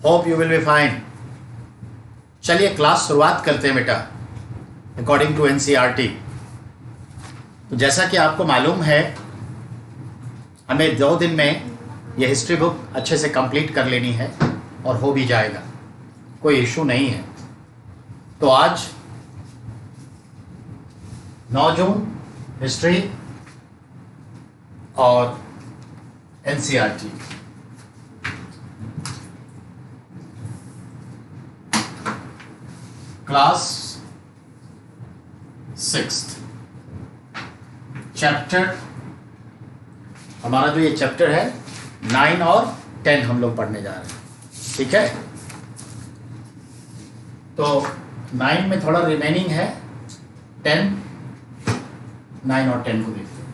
Hope you will be fine. चलिए class शुरुआत करते हैं बेटा, अकॉर्डिंग टू एनसीईआरटी। तो जैसा कि आपको मालूम है, हमें 2 दिन में यह हिस्ट्री बुक अच्छे से कंप्लीट कर लेनी है और हो भी जाएगा, कोई इशू नहीं है। तो आज 9 जून हिस्ट्री और एनसीईआरटी। क्लास 6th चैप्टर, हमारा जो ये चैप्टर है 9 और 10 हम लोग पढ़ने जा रहे हैं, ठीक है। तो 9 में थोड़ा रिमेनिंग है, 10, 9 और 10 को देखते हैं,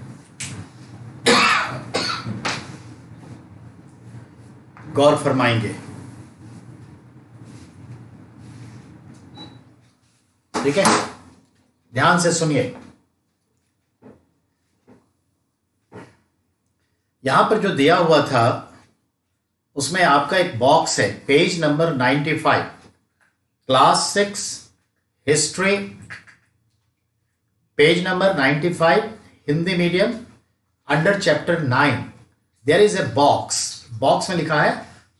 गौर फरमाएंगे, ठीक है। ध्यान से सुनिए। यहां पर जो दिया हुआ था उसमें आपका एक बॉक्स है, page number 95, class 6 history, page number 95, Hindi medium, under chapter 9 there is a box में लिखा है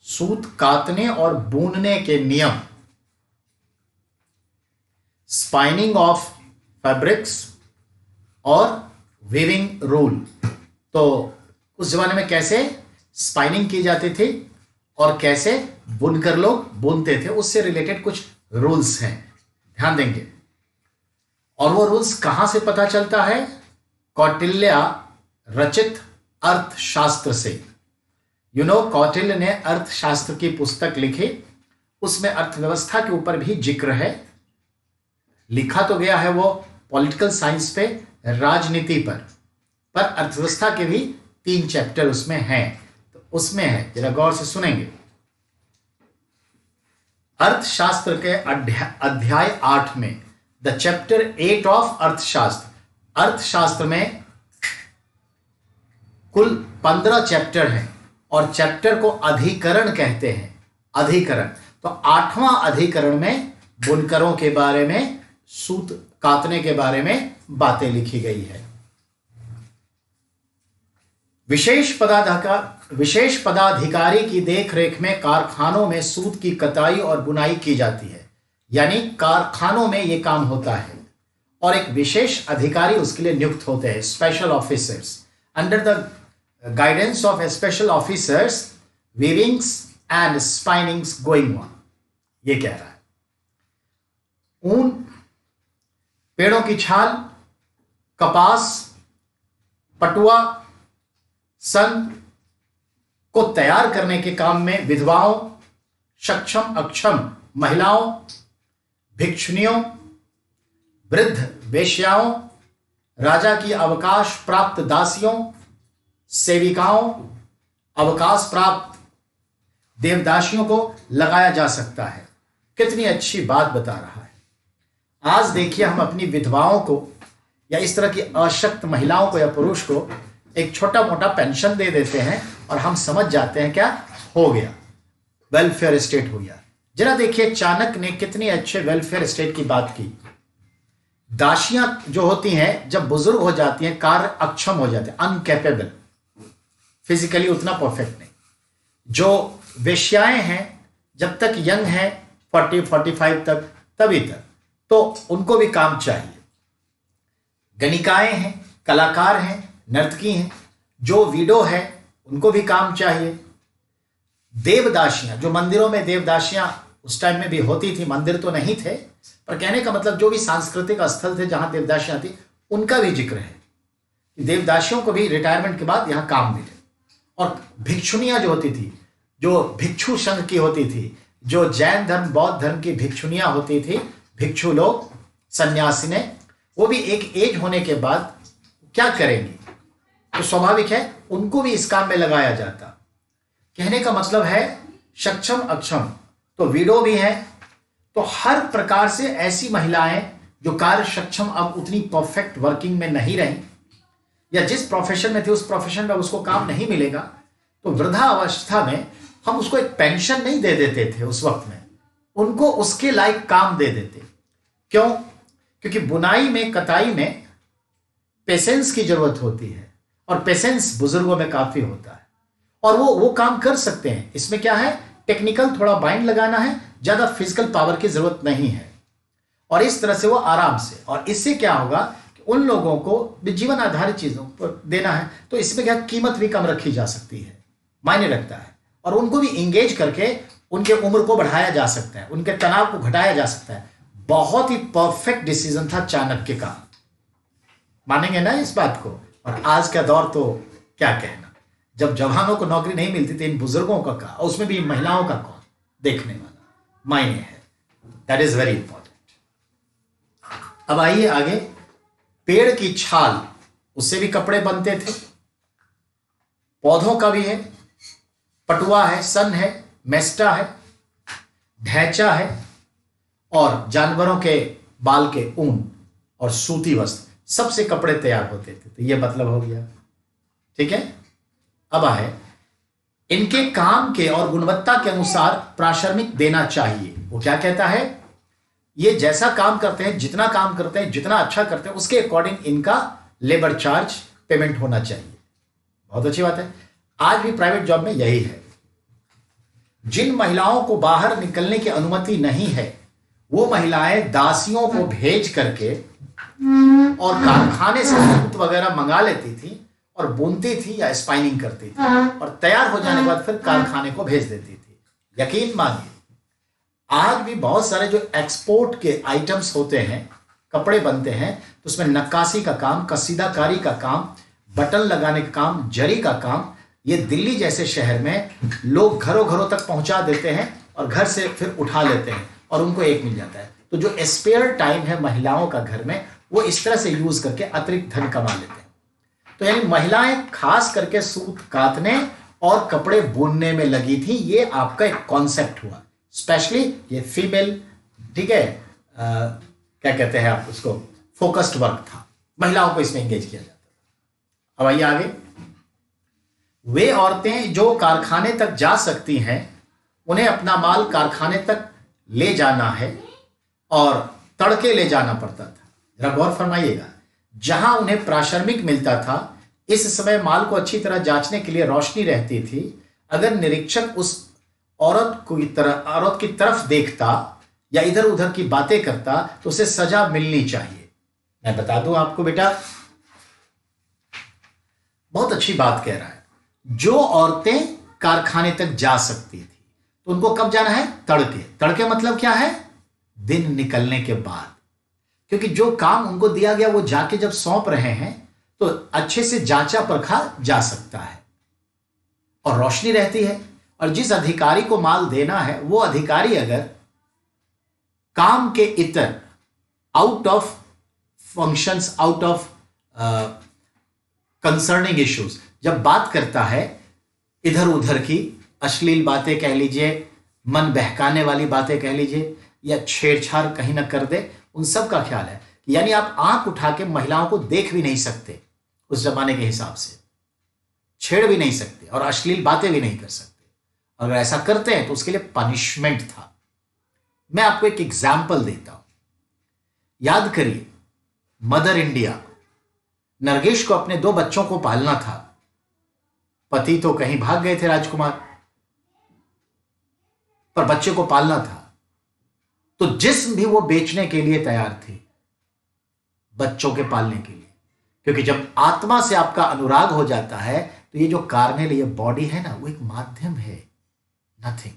सूत कातने और बुनने के नियम, स्पाइनिंग ऑफ फैब्रिक्स और वीविंग रूल। तो उस जमाने में कैसे स्पाइनिंग की जाती थी और कैसे बुनकर लोग बुनते थे, उससे रिलेटेड कुछ रूल्स हैं, ध्यान देंगे। और वो रूल्स कहां से पता चलता है? कौटिल्य रचित अर्थशास्त्र से। कौटिल्य ने अर्थशास्त्र की पुस्तक लिखी, उसमें अर्थव्यवस्था के ऊपर भी जिक्र है। लिखा तो गया है वो पॉलिटिकल साइंस पे, राजनीति पर अर्थव्यवस्था के भी 3 चैप्टर उसमें हैं। तो उसमें है, जरा गौर से सुनेंगे। अर्थशास्त्र के अध्याय 8 में, द चैप्टर 8 ऑफ अर्थशास्त्र। अर्थशास्त्र में कुल 15 चैप्टर हैं और चैप्टर को अधिकरण कहते हैं। अधिकरण, तो 8वां अधिकरण में बुनकरों के बारे में, सूत कातने के बारे में बातें लिखी गई है। विशेष पदाधिकारी की देखरेख में कारखानों में सूत की कताई और बुनाई की जाती है, यानी कारखानों में यह काम होता है और एक विशेष अधिकारी उसके लिए नियुक्त होते हैं, special officers. Under the guidance of special officers weavings and spinnings going on, ये कह रहा है। ऊन, पेड़ों की छाल, कपास, पटुआ, सन को तैयार करने के काम में विधवाओं, सक्षम अक्षम महिलाओं, भिक्षुनियों, वृद्ध वेश्याओं, राजा की अवकाश प्राप्त दासियों, सेविकाओं, अवकाश प्राप्त देवदासियों को लगाया जा सकता है। कितनी अच्छी बात बता रहा है। आज देखिए, हम अपनी विधवाओं को या इस तरह की अशक्त महिलाओं को या पुरुष को एक छोटा मोटा पेंशन दे देते हैं और हम समझ जाते हैं क्या हो गया, वेलफेयर स्टेट हो गया। जरा देखिए, चाणक्य ने कितनी अच्छे वेलफेयर स्टेट की बात की। दासियां जो होती हैं, जब बुजुर्ग हो जाती हैं, कार्य अक्षम हो जाते हैं, अनकैपेबल, फिजिकली उतना परफेक्ट नहीं। जो वेश्याएं हैं, जब तक यंग हैं 40-45 तक, तभी तक, तो उनको भी काम चाहिए। गणिकाएं हैं, कलाकार हैं, नर्तकी हैं। जो विडो है उनको भी काम चाहिए। देवदासियां, जो मंदिरों में देवदासियां उस टाइम में भी होती थी, मंदिर तो नहीं थे, पर कहने का मतलब जो भी सांस्कृतिक स्थल थे जहां देवदासियां थी, उनका भी जिक्र है कि देवदासियों को भी रिटायरमेंट के बाद यहां काम मिले। और भिक्षुनियां जो होती थी, जो भिक्षु संघ की होती थी, जो जैन धर्म बौद्ध धर्म की भिक्षुनियां होती थी, भिक्षु लोग, सन्यासी ने, वो भी एक एज होने के बाद क्या करेंगी, तो स्वाभाविक है उनको भी इस काम में लगाया जाता। कहने का मतलब है सक्षम अक्षम, तो विडो भी है। तो हर प्रकार से ऐसी महिलाएं जो कार्य सक्षम अब उतनी परफेक्ट वर्किंग में नहीं रही, या जिस प्रोफेशन में थी उस प्रोफेशन में उसको काम नहीं मिलेगा, तो वृद्धावस्था में हम उसको एक पेंशन नहीं दे देते थे उस वक्त में, उनको उसके लायक काम दे देते। क्यों? क्योंकि बुनाई में, कताई में पेशेंस की जरूरत होती है, और पेशेंस बुजुर्गों में काफी होता है, और वो काम कर सकते हैं। इसमें क्या है, टेक्निकल थोड़ा बाइंड लगाना है, ज्यादा फिजिकल पावर की जरूरत नहीं है, और इस तरह से वो आराम से। और इससे क्या होगा कि उन लोगों को भी जीवन आधारित चीजों पर देना है, तो इसमें क्या कीमत भी कम रखी जा सकती है, मायने रखता है, और उनको भी इंगेज करके उनके उम्र को बढ़ाया जा सकता है, उनके तनाव को घटाया जा सकता है। बहुत ही परफेक्ट डिसीजन था चाणक्य का, मानेंगे ना इस बात को। और आज का दौर तो क्या कहना, जब जवानों को नौकरी नहीं मिलती थी, इन बुजुर्गों का कहा, उसमें भी महिलाओं का कौन देखने वाला, मायने है। That is very important. अब आइए आगे, पेड़ की छाल, उससे भी कपड़े बनते थे, पौधों का भी है, पटुआ है, सन है, मेस्टा है, ढैंचा है, और जानवरों के बाल के ऊन और सूती वस्त्र, सबसे कपड़े तैयार होते थे। तो यह मतलब हो गया, ठीक है। अब आए, इनके काम के और गुणवत्ता के अनुसार प्राश्रमिक देना चाहिए। वो क्या कहता है, ये जैसा काम करते हैं, जितना काम करते हैं, जितना अच्छा करते हैं, उसके अकॉर्डिंग इनका लेबर चार्ज पेमेंट होना चाहिए। बहुत अच्छी बात है। आज भी प्राइवेट जॉब में यही है। जिन महिलाओं को बाहर निकलने की अनुमति नहीं है, वो महिलाएं दासियों को भेज करके और कारखाने से सूत वगैरह मंगा लेती थी और बुनती थी या स्पाइनिंग करती थी, और तैयार हो जाने के बाद फिर कारखाने को भेज देती थी। यकीन मानिए, आज भी बहुत सारे जो एक्सपोर्ट के आइटम्स होते हैं, कपड़े बनते हैं, तो उसमें नक्काशी का काम, कसीदाकारी का काम, बटन लगाने का काम, जरी का काम, ये दिल्ली जैसे शहर में लोग घरों घरों तक पहुंचा देते हैं और घर से फिर उठा लेते हैं और उनको एक मिल जाता है। तो जो स्पेयर टाइम है महिलाओं का घर में, वो इस तरह से यूज करके अतिरिक्त धन कमा लेते हैं। तो यानी महिलाएं खास करके सूत काटने और कपड़े बुनने में लगी थी। ये आपका एक कॉन्सेप्ट हुआ, स्पेशली ये फीमेल, ठीक है, क्या कहते हैं आप उसको, फोकस्ड वर्क था, महिलाओं को इसमें एंगेज किया जाता था। अब आइए आगे, वे औरतें जो कारखाने तक जा सकती हैं, उन्हें अपना माल कारखाने तक ले जाना है और तड़के ले जाना पड़ता था। जरा गौर फरमाइएगा, जहां उन्हें प्राश्रमिक मिलता था, इस समय माल को अच्छी तरह जांचने के लिए रोशनी रहती थी। अगर निरीक्षक उस औरत की तरफ देखता या इधर उधर की बातें करता, तो उसे सजा मिलनी चाहिए। मैं बता दूं आपको बेटा, बहुत अच्छी बात कह रहा है। जो औरतें कारखाने तक जा सकती थी, तो उनको कब जाना है, तड़के। तड़के मतलब क्या है, दिन निकलने के बाद, क्योंकि जो काम उनको दिया गया वो जाके जब सौंप रहे हैं, तो अच्छे से जांचा परखा जा सकता है और रोशनी रहती है। और जिस अधिकारी को माल देना है, वो अधिकारी अगर काम के इतर, out of functions, out of concerning issues, जब बात करता है, इधर उधर की अश्लील बातें कह लीजिए, मन बहकाने वाली बातें कह लीजिए, या छेड़छाड़ कहीं ना कर दे, उन सब का ख्याल है। यानी आप आंख उठा के महिलाओं को देख भी नहीं सकते, उस जमाने के हिसाब से छेड़ भी नहीं सकते और अश्लील बातें भी नहीं कर सकते। अगर ऐसा करते हैं तो उसके लिए पनिशमेंट था। मैं आपको एक एग्जाम्पल देता हूं, याद करिए, मदर इंडिया, नरगिस को अपने 2 बच्चों को पालना था। पति तो कहीं भाग गए थे राजकुमार, पर बच्चे को पालना था, तो जिस्म भी वो बेचने के लिए तैयार थी, बच्चों के पालने के लिए। क्योंकि जब आत्मा से आपका अनुराग हो जाता है, तो ये जो कार्नेल, ये बॉडी है ना, वो एक माध्यम है, नथिंग।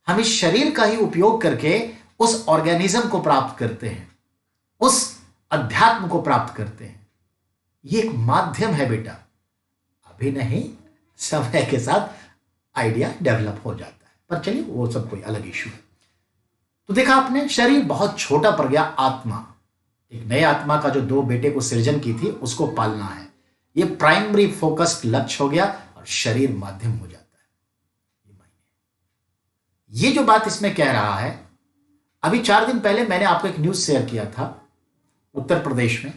हम इस शरीर का ही उपयोग करके उस ऑर्गेनिज्म को प्राप्त करते हैं, उस अध्यात्म को प्राप्त करते हैं। ये एक माध्यम है बेटा, अभी नहीं, समय के साथ आइडिया डेवलप हो जाता है। पर चलिए, वो सब कोई अलग इशू है। तो देखा आपने, शरीर बहुत छोटा पड़ गया, आत्मा, एक नए आत्मा का जो 2 बेटे को सृजन की थी, उसको पालना है। ये प्राइमरी फोकस्ड लक्ष्य हो गया और शरीर माध्यम हो जाता है। ये जो बात इसमें कह रहा है, अभी 4 दिन पहले मैंने आपको एक न्यूज शेयर किया था। उत्तर प्रदेश में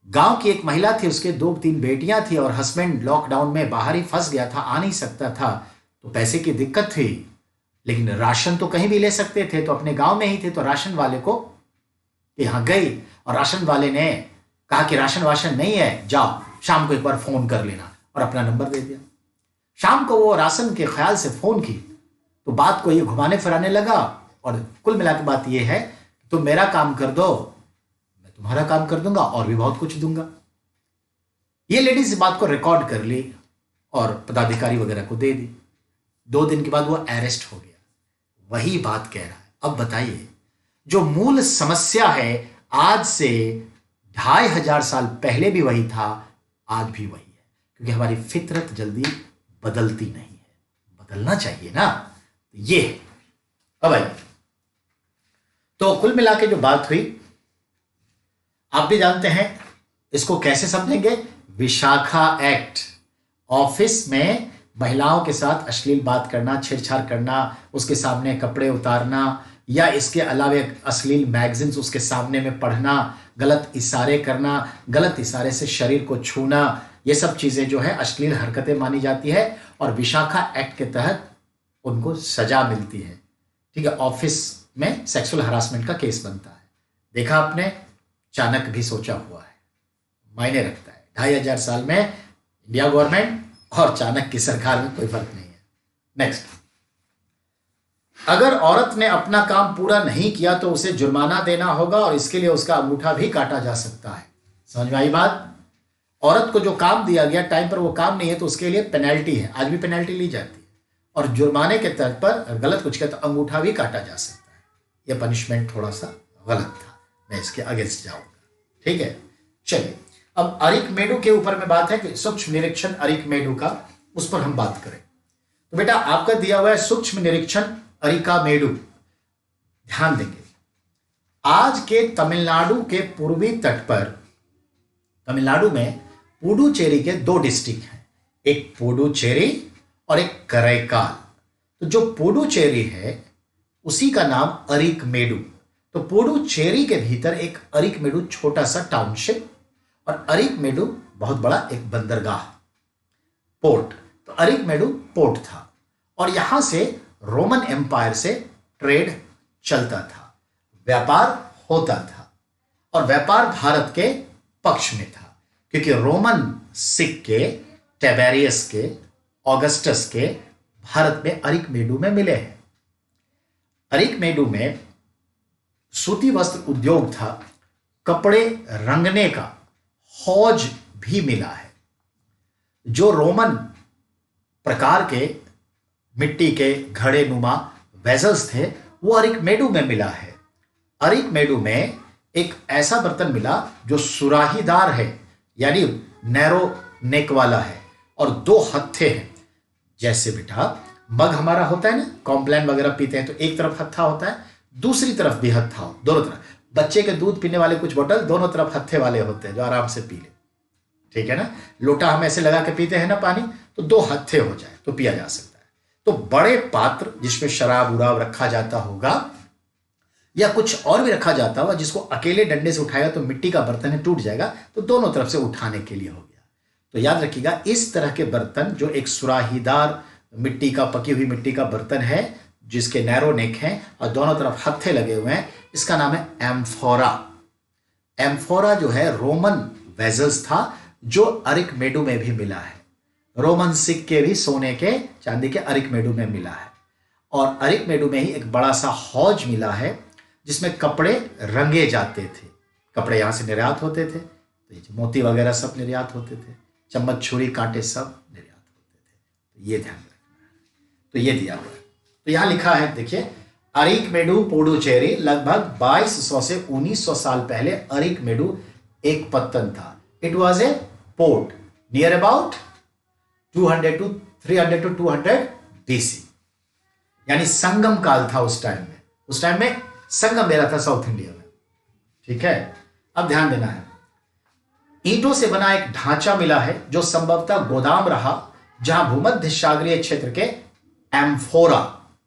गांव की एक महिला थी, उसके 2-3 बेटियां थी और हस्बैंड लॉकडाउन में बाहर ही फंस गया था, आ नहीं सकता था। तो पैसे की दिक्कत थी, लेकिन राशन तो कहीं भी ले सकते थे, तो अपने गांव में ही थे। तो राशन वाले को यहां गई और राशन वाले ने कहा कि राशन वाशन नहीं है, जाओ शाम को एक बार फोन कर लेना, और अपना नंबर दे दिया। शाम को वो राशन के ख्याल से फोन की तो बात को ये घुमाने फिराने लगा, और कुल मिला के बात ये है कि तुम मेरा काम कर दो, मैं तुम्हारा काम कर दूंगा और भी बहुत कुछ दूंगा। ये लेडीज इस बात को रिकॉर्ड कर ली और पदाधिकारी वगैरह को दे दी। 2 दिन के बाद वो अरेस्ट हो गया। वही बात कह रहा है। अब बताइए, जो मूल समस्या है आज से 2500 साल पहले भी वही था, आज भी वही है, क्योंकि हमारी फितरत जल्दी बदलती नहीं है। बदलना चाहिए ना, ये है। अब आइए, तो कुल मिला के जो बात हुई आप भी जानते हैं, इसको कैसे समझेंगे? विशाखा एक्ट। ऑफिस में महिलाओं के साथ अश्लील बात करना, छेड़छाड़ करना, उसके सामने कपड़े उतारना, या इसके अलावा अश्लील मैगजीन्स उसके सामने में पढ़ना, गलत इशारे करना, गलत इशारे से शरीर को छूना, ये सब चीजें जो है अश्लील हरकतें मानी जाती है, और विशाखा एक्ट के तहत उनको सजा मिलती है। ठीक है, ऑफिस में सेक्सुअल हरासमेंट का केस बनता है। देखा आपने, चाणक्य भी सोचा हुआ है, मायने रखता है। 2500 साल में इंडिया गवर्नमेंट और चाणक्य की सरकार में कोई फर्क नहीं है। नेक्स्ट, अगर औरत ने अपना काम पूरा नहीं किया तो उसे जुर्माना देना होगा, और इसके लिए उसका अंगूठा भी काटा जा सकता है। समझ में आई बात? औरत को जो काम दिया गया, टाइम पर वो काम नहीं है तो उसके लिए पेनल्टी है। आज भी पेनल्टी ली जाती है, और जुर्माने के तहत पर गलत कुछ किया तो अंगूठा भी काटा जा सकता है। यह पनिशमेंट थोड़ा सा गलत था, मैं इसके अगेंस्ट जाऊंगा। ठीक है, चलिए अब अरिकमेडु के ऊपर में बात है कि सूक्ष्म निरीक्षण अरिकमेडु का, उस पर हम बात करें। तो बेटा आपका दिया हुआ है सूक्ष्म निरीक्षण अरिकामेडु। ध्यान देंगे, आज के तमिलनाडु के पूर्वी तट पर, तमिलनाडु में पुडुचेरी के 2 डिस्ट्रिक्ट हैं, एक पुडुचेरी और एक करैकाल। तो जो पुडुचेरी है उसी का नाम अरिकमेडु। तो पुडुचेरी के भीतर एक अरिकमेडु छोटा सा टाउनशिप, और अरिकमेडु बहुत बड़ा एक बंदरगाह, पोर्ट। तो अरिकमेडु पोर्ट था, और यहां से रोमन एम्पायर से ट्रेड चलता था, व्यापार होता था, और व्यापार भारत के पक्ष में था, क्योंकि रोमन सिक्के टेबेरियस के, ऑगस्टस के भारत में अरिकमेडु में मिले हैं। अरिकमेडु में सूती वस्त्र उद्योग था, कपड़े रंगने का हौज भी मिला है। जो रोमन प्रकार के मिट्टी के घड़े नुमा वेजल्स थे वो अरिकमेडु में मिला है। अरिकमेडु में एक ऐसा बर्तन मिला जो सुराहीदार है, यानी नैरो नेक वाला है, और 2 हत्थे हैं। जैसे बेटा मग हमारा होता है ना, कॉम्प्लान वगैरह पीते हैं तो एक तरफ हत्था होता है, दूसरी तरफ भी हत्था हो, दोनों तरफ। बच्चे के दूध पीने वाले कुछ बोतल दोनों तरफ हत्थे वाले होते हैं जो आराम से पी ले। ठीक है ना, लोटा हम ऐसे लगा के पीते हैं ना पानी, तो 2 हत्थे हो जाए तो पिया जा सकता है। तो बड़े पात्र जिसमें शराब उराब रखा जाता होगा, या कुछ और भी रखा जाता होगा, जिसको अकेले डंडे से उठाएगा तो मिट्टी का बर्तन है, टूट जाएगा, तो दोनों तरफ से उठाने के लिए हो गया। तो याद रखिएगा, इस तरह के बर्तन जो एक सुराहीदार मिट्टी का, पकी हुई मिट्टी का बर्तन है, जिसके नैरो नेक हैं और दोनों तरफ हत्थे लगे हुए हैं, इसका नाम है एम्फोरा। एम्फोरा जो है रोमन वेजल्स था, जो अरिकमेडु में भी मिला है। रोमन सिक्के भी सोने के, चांदी के अरिकमेडु में मिला है। और अरिकमेडु में ही एक बड़ा सा हौज मिला है जिसमें कपड़े रंगे जाते थे। कपड़े यहां से निर्यात होते थे, तो मोती वगैरह सब निर्यात होते थे, चम्मच छुरी कांटे सब निर्यात होते थे। तो ये ध्यान रखना है। तो ये दिया हुआ है, तो यहां लिखा है, देखिए, अरिकमेडु पुडुचेरी लगभग 2200 से 1900 साल पहले अरिकमेडु एक पत्तन था। It was a port near about 300 to 200 BC, यानी संगम काल था उस टाइम में। उस टाइम में संगम मेरा था साउथ इंडिया में। ठीक है, अब ध्यान देना है, ईंटों से बना एक ढांचा मिला है जो संभवतः गोदाम रहा, जहां भूमध्य सागरीय क्षेत्र के एम्फोरा,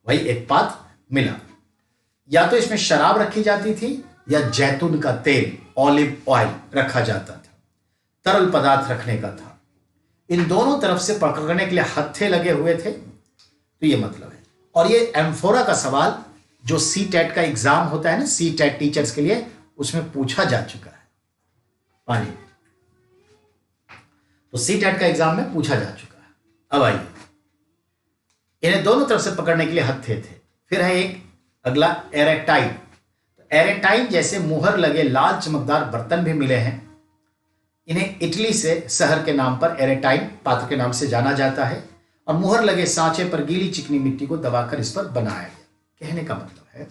वही एक पात्र मिला। या तो इसमें शराब रखी जाती थी या जैतून का तेल, ऑलिव ऑयल रखा जाता था, तरल पदार्थ रखने का था। इन दोनों तरफ से पकड़ने के लिए हत्थे लगे हुए थे। तो ये मतलब है। और ये एम्फोरा का सवाल जो सी टेट का एग्जाम होता है ना, सी टेट टीचर्स के लिए, उसमें पूछा जा चुका है। पानी तो सी टेट का एग्जाम में पूछा जा चुका है। अब आइए, इन्हें दोनों तरफ से पकड़ने के लिए हत्थे थे। फिर है एक अगला एरेटाइन। तो एरेटाइन जैसे मुहर लगे लाल चमकदार बर्तन भी मिले हैं। इन्हें इटली से शहर के नाम पर एरेटाइन पात्र के नाम से जाना जाता है, और मुहर लगे सांचे पर गीली चिकनी मिट्टी को दबाकर इस पर बनाया गया। कहने का मतलब है,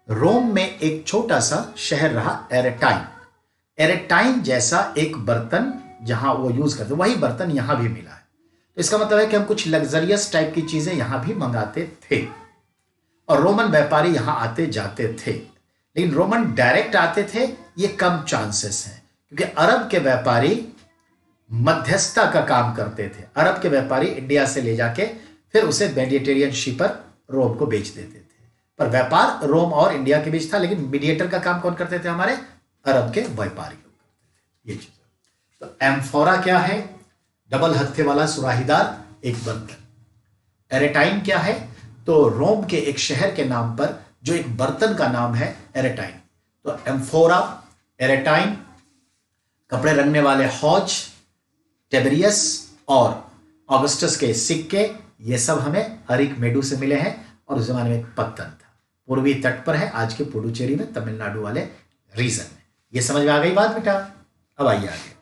रोम में एक छोटा सा शहर रहा एरेटाइन। एरेटाइन जैसा एक बर्तन जहां वो यूज करते, वही बर्तन यहां भी मिला है। तो इसका मतलब है कि हम कुछ लग्जरियस टाइप की चीजें यहां भी मंगाते थे, और रोमन व्यापारी यहां आते जाते थे। लेकिन रोमन डायरेक्ट आते थे, ये कम चांसेस हैं, क्योंकि अरब के व्यापारी मध्यस्थता का काम करते थे। अरब के व्यापारी इंडिया से ले जाके फिर उसे मेडिटेरियन शिप पर रोम को बेच देते थे। पर व्यापार रोम और इंडिया के बीच था, लेकिन मीडिएटर का काम कौन करते थे? हमारे अरब के व्यापारी लोग करते थे। ये चीज। तो एम्फोरा क्या है? डबल हत्थे वाला सुराहीदार एक बर्तन। एरेटाइन क्या है? तो रोम के एक शहर के नाम पर जो एक बर्तन का नाम है एरेटाइन। तो एम्फोरा, एरेटाइन, कपड़े रंगने वाले हौज, टेबरियस और ऑगस्टस के सिक्के, ये सब हमें अरिकमेडु से मिले हैं। और उस जमाने में एक पत्तन था, पूर्वी तट पर है, आज के पुडुचेरी में, तमिलनाडु वाले रीजन में। ये समझ में आ गई बात बेटा? अब आइए आगे।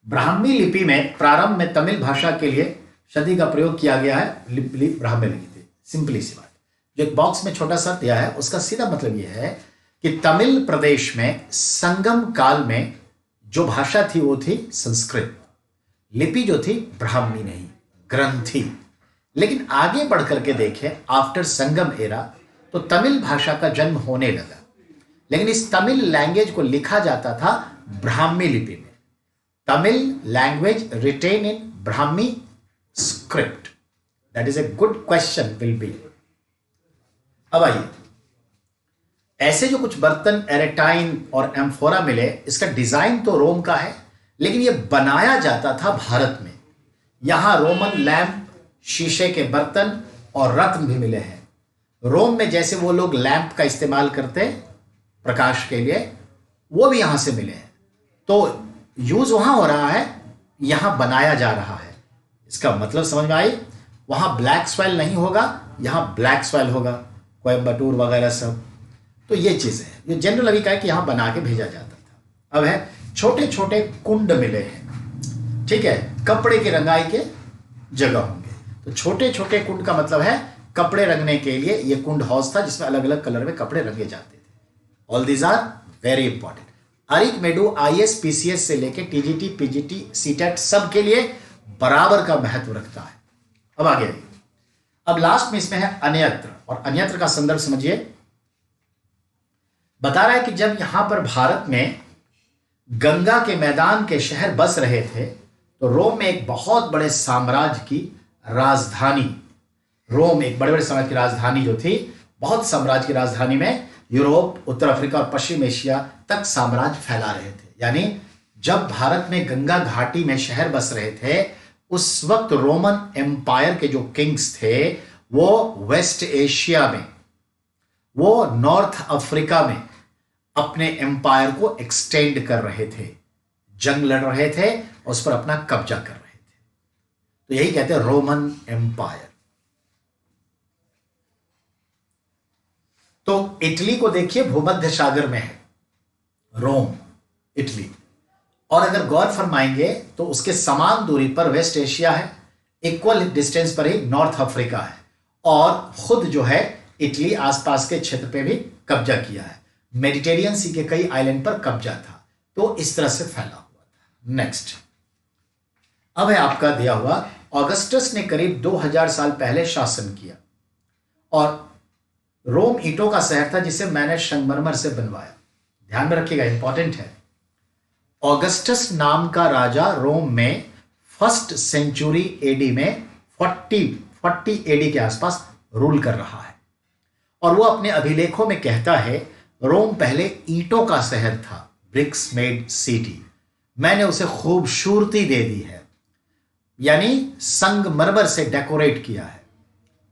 ब्राह्मी लिपि में प्रारंभ में तमिल भाषा के लिए शब्द का प्रयोग किया गया है। लिपि ब्राह्मी लिपि थी। सिंपली सी बात, जो एक बॉक्स में छोटा सा दिया है, उसका सीधा मतलब यह है कि तमिल प्रदेश में संगम काल में जो भाषा थी वो थी संस्कृत। लिपि जो थी ब्राह्मी नहीं, ग्रंथि। लेकिन आगे बढ़ करके देखें, आफ्टर संगम एरा, तो तमिल भाषा का जन्म होने लगा। लेकिन इस तमिल लैंग्वेज को लिखा जाता था ब्राह्मी लिपि में। Tamil language written in Brahmi script. That is a good question will be. अब आइए, ऐसे जो कुछ बर्तन एरेटाइन और एम्फोरा मिले, इसका डिजाइन तो रोम का है, लेकिन यह बनाया जाता था भारत में। यहां रोमन लैंप, शीशे के बर्तन और रत्न भी मिले हैं। रोम में जैसे वो लोग लैंप का इस्तेमाल करते प्रकाश के लिए, वो भी यहां से मिले हैं। तो यूज वहां हो रहा है, यहां बनाया जा रहा है। इसका मतलब समझ में आई? वहां ब्लैक सॉइल नहीं होगा, यहां ब्लैक सॉइल होगा, कोयम्बटूर वगैरह सब। तो ये चीज है, ये जनरल अभी का है कि यहां बना के भेजा जाता था। अब है, छोटे छोटे कुंड मिले हैं, ठीक है, कपड़े की रंगाई के जगह होंगे। तो छोटे छोटे कुंड का मतलब है कपड़े रंगने के लिए ये कुंड हाउस था, जिसमें अलग अलग कलर में कपड़े रंगे जाते थे। All these are very important. Arikamedu IAS PCS से लेके TGT PGT CTET सब के लिए बराबर का महत्व रखता है। अब आगे आइए। अब लास्ट में इसमें है अन्यत्र, और अन्यत्र का संदर्भ समझिए। बता रहा है कि जब यहां पर भारत में गंगा के मैदान के शहर बस रहे थे, तो रोम में एक बहुत बड़े साम्राज्य की राजधानी, रोम एक बड़े बड़े साम्राज्य की राजधानी जो थी, बहुत साम्राज्य की राजधानी में यूरोप, उत्तर अफ्रीका और पश्चिम एशिया तक साम्राज्य फैला रहे थे। यानी जब भारत में गंगा घाटी में शहर बस रहे थे, उस वक्त रोमन एम्पायर के जो किंग्स थे, वो वेस्ट एशिया में, वो नॉर्थ अफ्रीका में अपने एम्पायर को एक्सटेंड कर रहे थे, जंग लड़ रहे थे, उस पर अपना कब्जा कर रहे थे। तो यही कहते हैं रोमन एम्पायर। तो इटली को देखिए, भूमध्य सागर में है रोम, इटली। और अगर गौर फरमाएंगे तो उसके समान दूरी पर वेस्ट एशिया है, इक्वल डिस्टेंस पर ही नॉर्थ अफ्रीका है, और खुद जो है इटली आसपास के क्षेत्र पे भी कब्जा किया है। मेडिटेरियन सी के कई आइलैंड पर कब्जा था। तो इस तरह से फैला हुआ था। नेक्स्ट, अब है आपका दिया हुआ, ऑगस्टस ने करीब 2000 साल पहले शासन किया, और रोम ईंटों का शहर था जिसे मैंने संगमरमर से बनवाया। ध्यान में रखिएगा, इंपॉर्टेंट है। ऑगस्टस नाम का राजा रोम में 1st सेंचुरी एडी में 40 एडी के आसपास रूल कर रहा है, और वो अपने अभिलेखों में कहता है रोम पहले ईंटों का शहर था, ब्रिक्स मेड सिटी। मैंने उसे खूबसूरती दे दी है, यानी संगमरमर से डेकोरेट किया है।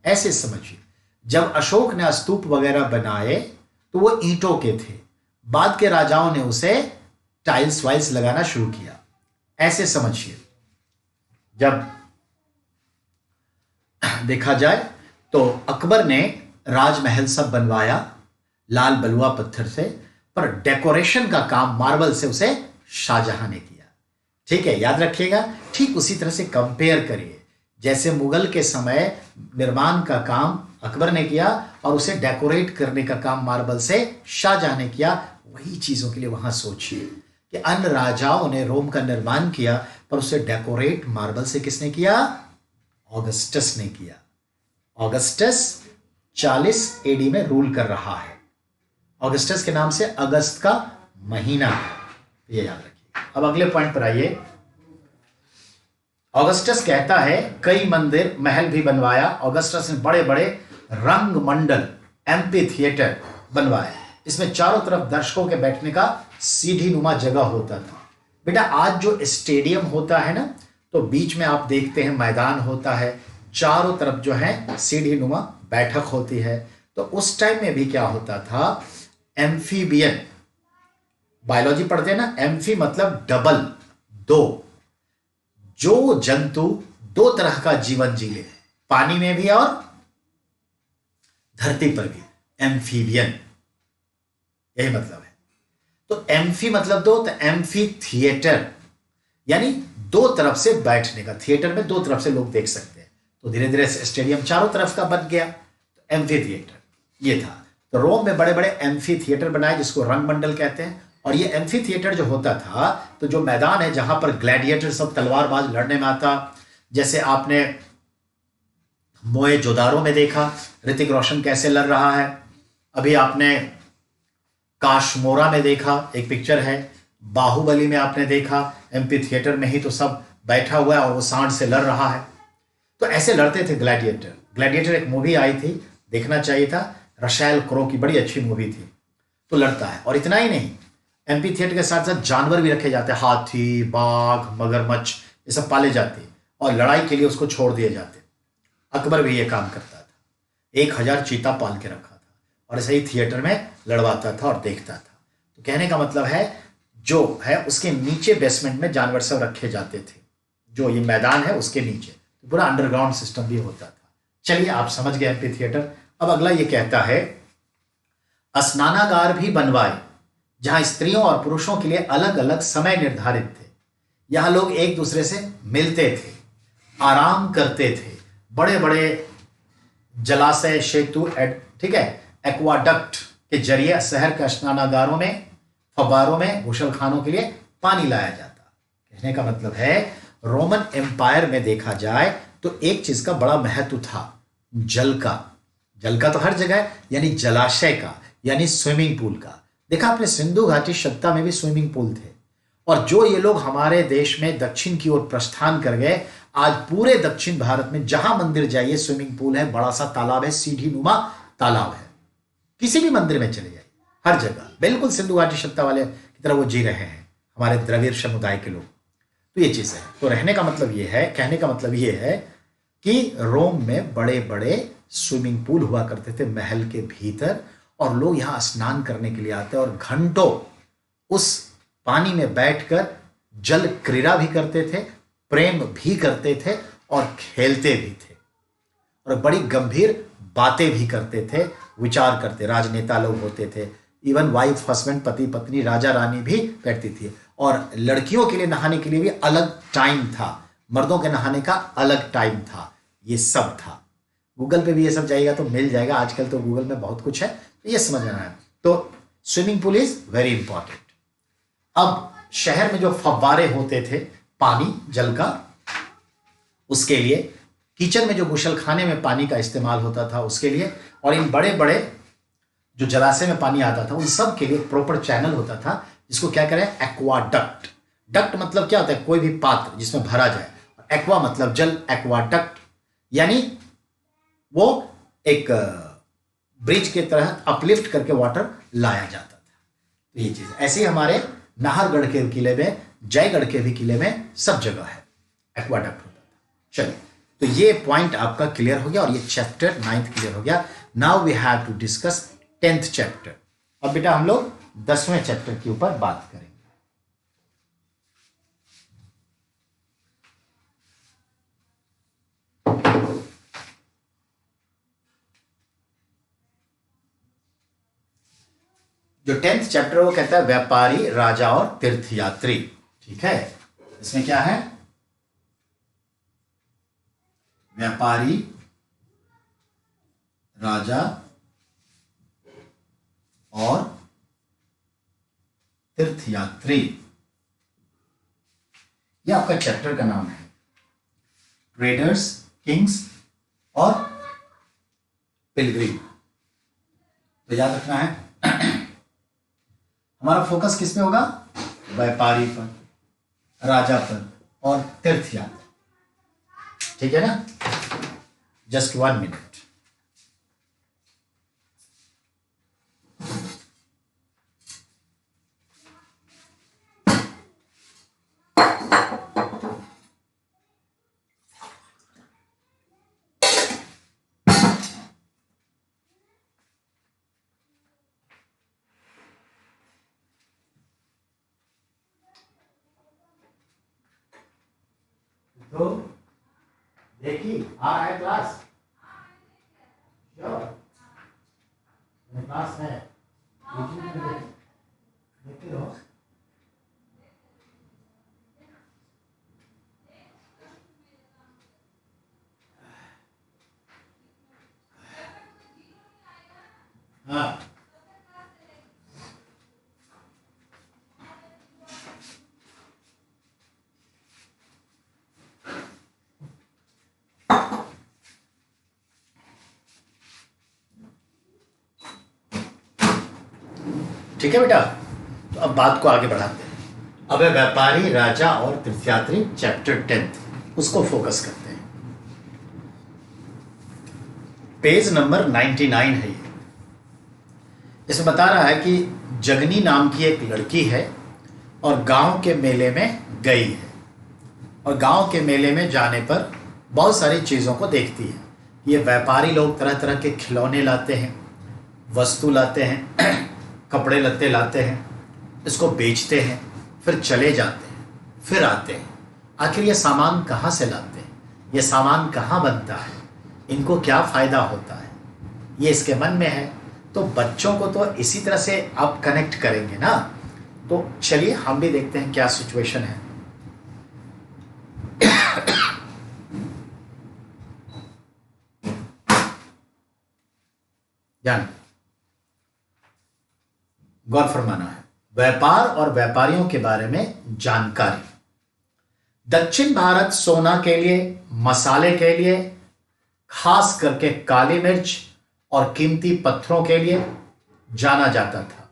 ऐसे समझिए, जब अशोक ने स्तूप वगैरह बनाए तो वो ईंटों के थे, बाद के राजाओं ने उसे टाइल्स वाइल्स लगाना शुरू किया। ऐसे समझिए, जब देखा जाए तो अकबर ने राजमहल सब बनवाया लाल बलुआ पत्थर से, पर डेकोरेशन का काम मार्बल से उसे शाहजहां ने किया। ठीक है, याद रखिएगा। ठीक उसी तरह से कंपेयर करिए, जैसे मुगल के समय निर्माण का काम अकबर ने किया और उसे डेकोरेट करने का काम मार्बल से शाहजहां ने किया, वही चीजों के लिए वहां सोचिए कि अन्य राजाओं ने रोम का निर्माण किया, पर उसे डेकोरेट मार्बल से किसने किया? ऑगस्टस ने किया। ऑगस्टस 40 एडी में रूल कर रहा है। ऑगस्टस के नाम से अगस्त का महीना है, ये याद रखिए। अब अगले पॉइंट पर आइए। ऑगस्टस कहता है कई मंदिर महल भी बनवाया। ऑगस्टस ने बड़े बड़े रंग मंडल, एम्पी थिएटर बनवाए। इसमें चारों तरफ दर्शकों के बैठने का सीढ़ी नुमा जगह होता था। बेटा, आज जो स्टेडियम होता है ना, तो बीच में आप देखते हैं मैदान होता है, चारों तरफ जो है सीढ़ी नुमा बैठक होती है। तो उस टाइम में भी क्या होता था? एम्फीबियन, बायोलॉजी पढ़ते हैं ना, एम्फी मतलब डबल, दो। जो जंतु दो तरह का जीवन जी ले, पानी में भी और धरती पर भी, एम्फीबियन, यही मतलब है। तो एम्फी मतलब दो, तो एम्फी थिएटर यानी दो तरफ से बैठने का। थिएटर में दो तरफ से लोग देख सकते हैं, तो धीरे धीरे स्टेडियम चारों तरफ का बन गया, तो एम्फी थिएटर ये था। तो रोम में बड़े बड़े एम्फी थिएटर बनाए, जिसको रंगमंडल कहते हैं। और ये एम्फी थिएटर जो होता था, तो जो मैदान है जहां पर ग्लैडिएटर सब तलवारबाज लड़ने में आता, जैसे आपने मोए जोदारो में देखा ऋतिक रोशन कैसे लड़ रहा है, अभी आपने काशमोरा में देखा, एक पिक्चर है, बाहुबली में आपने देखा एम्फी थिएटर में ही तो सब बैठा हुआ है और वो सांड से लड़ रहा है। तो ऐसे लड़ते थे ग्लैडिएटर। ग्लैडिएटर एक मूवी आई थी, देखना चाहिए था, रशेल क्रो की, बड़ी अच्छी मूवी थी। तो लड़ता है। और इतना ही नहीं, एम्फी थिएटर के साथ साथ जानवर भी रखे जाते हैं, हाथी, बाघ, मगरमच्छ, ये सब पाले जाते हैं और लड़ाई के लिए उसको छोड़ दिए जाते। अकबर भी ये काम करता था, 1000 चीता पाल के रखा था और ऐसे ही थिएटर में लड़वाता था और देखता था। तो कहने का मतलब है, जो है उसके नीचे बेसमेंट में जानवर सब रखे जाते थे, जो ये मैदान है उसके नीचे, तो पूरा अंडरग्राउंड सिस्टम भी होता था। चलिए, आप समझ गए एम्फी थिएटर। अब अगला ये कहता है स्नानागार भी बनवाए, जहां स्त्रियों और पुरुषों के लिए अलग अलग समय निर्धारित थे। यहां लोग एक दूसरे से मिलते थे, आराम करते थे। बड़े बड़े जलाशय, सेतु, ठीक है, एक्वाडक्ट के जरिए शहर के स्नानागारों में, फव्वारों में, गुसलखानों के लिए पानी लाया जाता। कहने का मतलब है, रोमन एम्पायर में देखा जाए तो एक चीज का बड़ा महत्व था, जल का। जल का तो हर जगह है, यानी जलाशय का, यानी स्विमिंग पूल का। देखा आपने, सिंधु घाटी सभ्यता में भी स्विमिंग पूल थे। और जो ये लोग हमारे देश में दक्षिण की ओर प्रस्थान कर गए, आज पूरे दक्षिण भारत में जहां मंदिर जाइए स्विमिंग पूल है, बड़ा सा तालाब है, सीढ़ी नुमा तालाब है। किसी भी मंदिर में चले जाइए, हर जगह बिल्कुल सिंधु घाटी सभ्यता वाले की तरह वो जी रहे हैं, हमारे द्रविड़ समुदाय के लोग। तो ये चीज है। तो रहने का मतलब ये है, कहने का मतलब ये है कि रोम में बड़े बड़े स्विमिंग पूल हुआ करते थे महल के भीतर, और लोग यहां स्नान करने के लिए आते और घंटों उस पानी में बैठकर जल क्रीड़ा भी करते थे, प्रेम भी करते थे और खेलते भी थे, और बड़ी गंभीर बातें भी करते थे, विचार करते। राजनेता लोग होते थे, इवन वाइफ हस्बैंड, पति पत्नी, राजा रानी भी बैठती थी। और लड़कियों के लिए नहाने के लिए भी अलग टाइम था, मर्दों के नहाने का अलग टाइम था। ये सब था। गूगल पे भी ये सब जाएगा तो मिल जाएगा, आजकल तो गूगल में बहुत कुछ है, तो ये समझ में आना है। तो swimming pool is very important. अब शहर में जो फव्वारे होते थे पानी जल का, उसके लिए, किचन में जो गुसलखाने में पानी का इस्तेमाल होता था उसके लिए, और इन बड़े बड़े जो जलाशय में पानी आता था उन सब के लिए प्रॉपर चैनल होता था, जिसको क्या करें, एक्वाडक्ट। डक्ट मतलब क्या होता है, कोई भी पात्र जिसमें भरा जाए। एक्वा मतलब जल, एक्वाडक्ट यानी वो एक ब्रिज के तरह अपलिफ्ट करके वाटर लाया जाता था। तो ये चीज ऐसे ही हमारे नाहरगढ़ के किले में, जयगढ़ के भी किले में सब जगह है एक्वाडक्ट होता था। चलिए, तो ये पॉइंट आपका क्लियर हो गया और ये चैप्टर 9th क्लियर हो गया। Now we have to discuss 10th chapter. अब बेटा हम लोग 10वें चैप्टर के ऊपर बात करेंगे। जो 10th चैप्टर वो कहता है व्यापारी, राजा और तीर्थयात्री। ठीक है, इसमें क्या है? व्यापारी, राजा और तीर्थयात्री, ये आपका चैप्टर का नाम है। ट्रेडर्स, किंग्स और पिलग्रिम। तो याद रखना है हमारा फोकस किस पे होगा? व्यापारी पर, राजा पर और तीर्थयात्री। ठीक है ना? Just 1 minute. तो देखिए आ रहा है क्लास, क्लास है, देखते रहो। हाँ, ठीक है बेटा। तो अब बात को आगे बढ़ाते हैं। अब है व्यापारी, राजा और तीर्थयात्री, चैप्टर 10th, उसको फोकस करते हैं। पेज नंबर 99 है ये। इसमें बता रहा है कि जगनी नाम की एक लड़की है और गांव के मेले में गई है, और गांव के मेले में जाने पर बहुत सारी चीज़ों को देखती है। ये व्यापारी लोग तरह तरह के खिलौने लाते हैं, वस्तु लाते हैं, कपड़े लत्ते लाते हैं, इसको बेचते हैं, फिर चले जाते हैं, फिर आते हैं। आखिर ये सामान कहाँ से लाते हैं? ये सामान कहाँ बनता है? इनको क्या फ़ायदा होता है? ये इसके मन में है। तो बच्चों को तो इसी तरह से आप कनेक्ट करेंगे ना। तो चलिए हम भी देखते हैं क्या सिचुएशन है। ध्यान, गौर फरमाना है। व्यापार और व्यापारियों के बारे में जानकारी। दक्षिण भारत सोना के लिए, मसाले के लिए, खास करके काली मिर्च और कीमती पत्थरों के लिए जाना जाता था।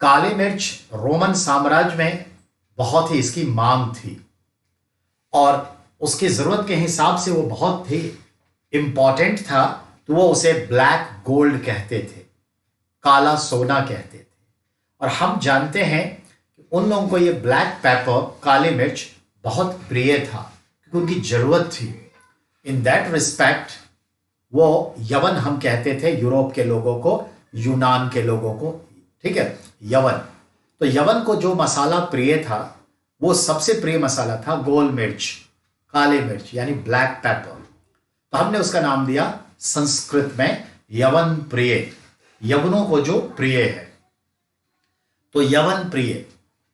काली मिर्च रोमन साम्राज्य में बहुत ही इसकी मांग थी और उसकी जरूरत के हिसाब से वो बहुत ही इंपॉर्टेंट था। तो वो उसे ब्लैक गोल्ड कहते थे, काला सोना कहते थे। और हम जानते हैं कि उन लोगों को ये ब्लैक पेपर, काली मिर्च बहुत प्रिय था क्योंकि उनकी जरूरत थी। इन दैट रिस्पेक्ट वो यवन हम कहते थे यूरोप के लोगों को, यूनान के लोगों को। ठीक है, यवन। तो यवन को जो मसाला प्रिय था वो सबसे प्रिय मसाला था गोल मिर्च, काली मिर्च, यानी ब्लैक पेपर। तो हमने उसका नाम दिया संस्कृत में यवन प्रिय, यवनों को जो प्रिय है, तो यवन प्रिय।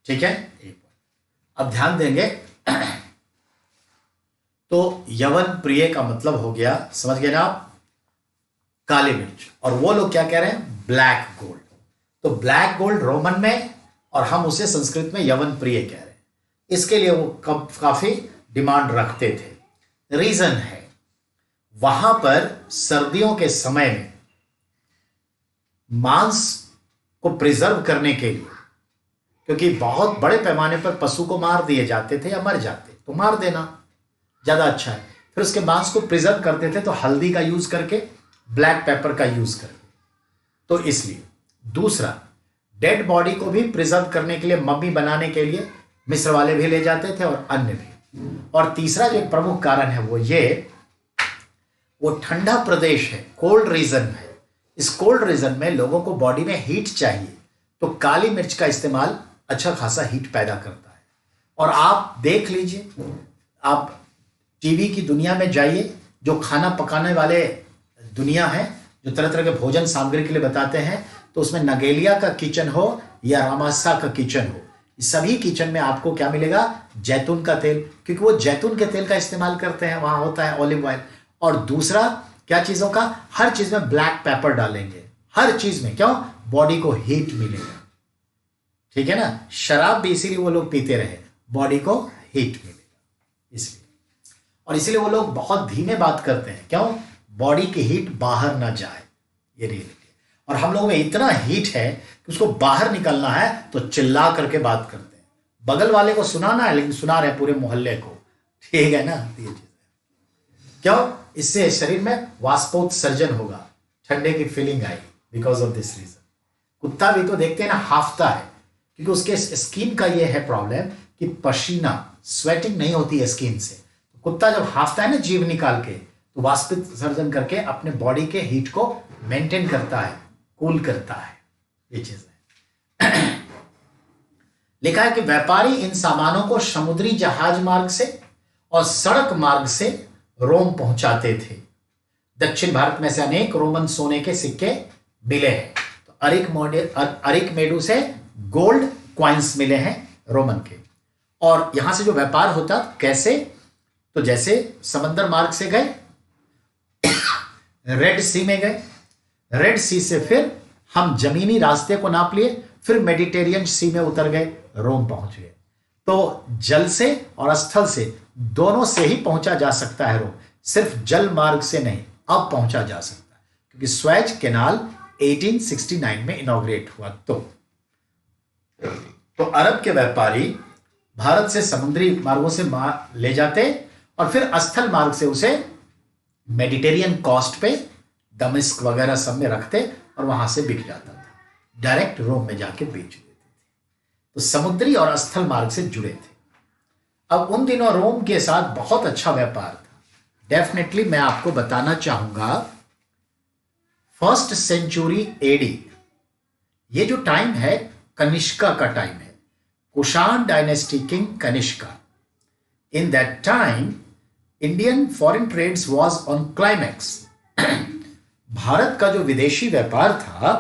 ठीक है, अब ध्यान देंगे। तो यवन प्रिय का मतलब हो गया, समझ गए ना आप, काली मिर्च। और वो लोग क्या कह रहे हैं? Black gold. तो ब्लैक गोल्ड रोमन में और हम उसे संस्कृत में यवन प्रिय कह रहे हैं। इसके लिए वो काफी डिमांड रखते थे। रीजन है, वहां पर सर्दियों के समय में मांस को प्रिजर्व करने के लिए, क्योंकि बहुत बड़े पैमाने पर पशु को मार दिए जाते थे या मर जाते, तो मार देना ज्यादा अच्छा है। फिर उसके मांस को प्रिजर्व करते थे तो हल्दी का यूज करके, ब्लैक पेपर का यूज करके। तो इसलिए दूसरा, डेड बॉडी को भी प्रिजर्व करने के लिए, मम्मी बनाने के लिए मिस्र वाले भी ले जाते थे और अन्य भी। और तीसरा जो एक प्रमुख कारण है वो ठंडा प्रदेश है, कोल्ड रीजन है। इस कोल्ड रीजन में लोगों को बॉडी में हीट चाहिए, तो काली मिर्च का इस्तेमाल अच्छा खासा हीट पैदा करता है। और आप देख लीजिए, आप टीवी की दुनिया में जाइए, जो खाना पकाने वाले दुनिया है, जो तरह तरह के भोजन सामग्री के लिए बताते हैं, तो उसमें नगेलिया का किचन हो या रामासा का किचन हो, सभी किचन में आपको क्या मिलेगा? जैतून का तेल, क्योंकि वो जैतून के तेल का इस्तेमाल करते हैं, वहां होता है ऑलिव ऑयल। और दूसरा क्या चीजों का? हर चीज में ब्लैक पेपर डालेंगे, हर चीज में। क्यों? बॉडी को हीट मिलेगा, ठीक है ना। शराब भी इसीलिए वो लोग पीते रहे, बॉडी को हीट मिलेगा इसलिए। और इसीलिए वो लोग बहुत धीमे बात करते हैं, क्यों? बॉडी की हीट बाहर ना जाए, ये रियलिटी। और हम लोगों में इतना हीट है कि उसको बाहर निकलना है तो चिल्ला करके बात करते हैं। बगल वाले को सुनाना है, लेकिन सुना रहे पूरे मोहल्ले को, ठीक है ना। ये चीज है। क्यों? इससे शरीर में वाष्पोत्सर्जन होगा, ठंडे की फीलिंग आएगी, बिकॉज ऑफ दिस रीजन। कुत्ता भी तो देखते हैं ना, हाफता है, क्योंकि उसके स्किन का ये है प्रॉब्लम कि पसीना, स्वेटिंग नहीं होती है स्किन से। तो कुत्ता जब हाफता है ना जीभ निकाल के, तो वाष्पोत्सर्जन करके अपने बॉडी के हीट को मेंटेन करता है, कूल करता है, ये चीज है। लिखा है कि व्यापारी इन सामानों को समुद्री जहाज मार्ग से और सड़क मार्ग से रोम पहुंचाते थे। दक्षिण भारत में से अनेक रोमन सोने के सिक्के मिले हैं। तो अरिकमेडू से गोल्ड क्वाइंस मिले हैं रोमन के। और यहां से जो व्यापार होता कैसे? तो जैसे समंदर मार्ग से गए, रेड सी में गए, रेड सी से फिर हम जमीनी रास्ते को नाप लिए, फिर मेडिटेरियन सी में उतर गए, रोम पहुंच गए। तो जल से और स्थल से, दोनों से ही पहुंचा जा सकता है रोम, सिर्फ जल मार्ग से नहीं अब पहुंचा जा सकता है, क्योंकि स्वेज कैनाल 1869 में इनॉग्रेट हुआ। तो अरब के व्यापारी भारत से समुद्री मार्गों से ले जाते और फिर स्थल मार्ग से उसे मेडिटेरियन कोस्ट पे, दमिश्क वगैरह सब में रखते और वहां से बिक जाता था, डायरेक्ट रोम में जाके बेच देते थे। तो समुद्री और स्थल मार्ग से जुड़े थे। अब उन दिनों रोम के साथ बहुत अच्छा व्यापार था। डेफिनेटली मैं आपको बताना चाहूंगा, 1st सेंचुरी एडी, ये जो टाइम है कनिष्का का टाइम है, Kushan dynasty king Kanishka. In that time Indian foreign trades was on climax. Bharat का जो विदेशी व्यापार था